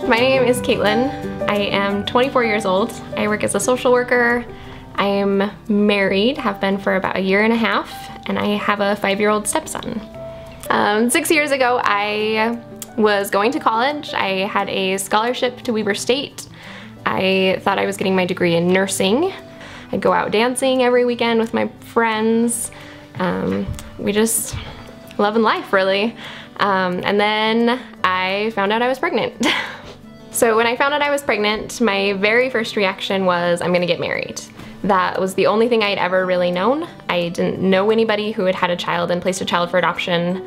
My name is Katelyn. I am 24 years old. I work as a social worker. I am married, have been for about a year and a half, and I have a 5-year-old stepson. 6 years ago, I was going to college. I had a scholarship to Weber State. I thought I was getting my degree in nursing. I'd go out dancing every weekend with my friends. We just loving life, really. And then I found out I was pregnant. So when I found out I was pregnant, my very first reaction was, I'm gonna get married. That was the only thing I had ever really known. I didn't know anybody who had had a child and placed a child for adoption.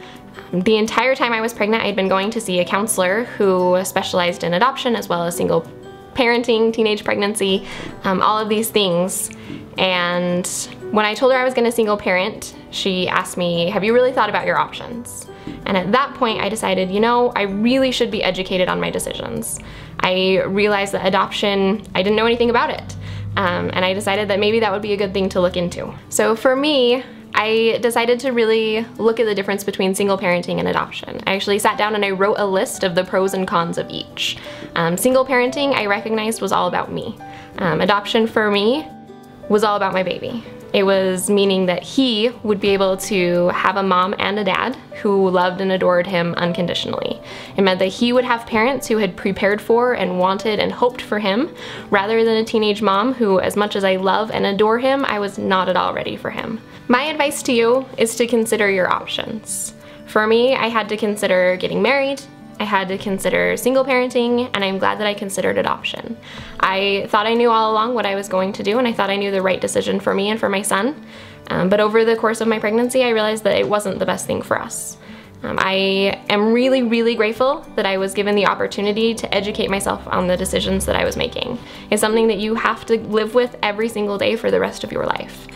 The entire time I was pregnant, I'd been going to see a counselor who specialized in adoption as well as single parenting, teenage pregnancy, all of these things. And when I told her I was gonna single parent, she asked me, have you really thought about your options? And at that point I decided, you know, I really should be educated on my decisions. I realized that adoption, I didn't know anything about it. And I decided that maybe that would be a good thing to look into. So for me, I decided to really look at the difference between single parenting and adoption. I actually sat down and I wrote a list of the pros and cons of each. Single parenting I recognized was all about me. Adoption for me was all about my baby. It was meaning that he would be able to have a mom and a dad who loved and adored him unconditionally. It meant that he would have parents who had prepared for and wanted and hoped for him, rather than a teenage mom who, as much as I love and adore him, I was not at all ready for him. My advice to you is to consider your options. For me, I had to consider getting married, I had to consider single parenting, and I'm glad that I considered adoption. I thought I knew all along what I was going to do, and I thought I knew the right decision for me and for my son. But over the course of my pregnancy, I realized that it wasn't the best thing for us. I am really, really grateful that I was given the opportunity to educate myself on the decisions that I was making. It's something that you have to live with every single day for the rest of your life.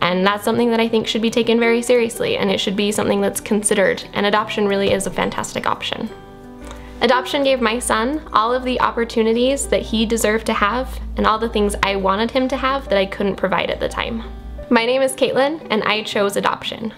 And that's something that I think should be taken very seriously, and it should be something that's considered, and adoption really is a fantastic option. Adoption gave my son all of the opportunities that he deserved to have and all the things I wanted him to have that I couldn't provide at the time. My name is Katelyn, and I chose adoption.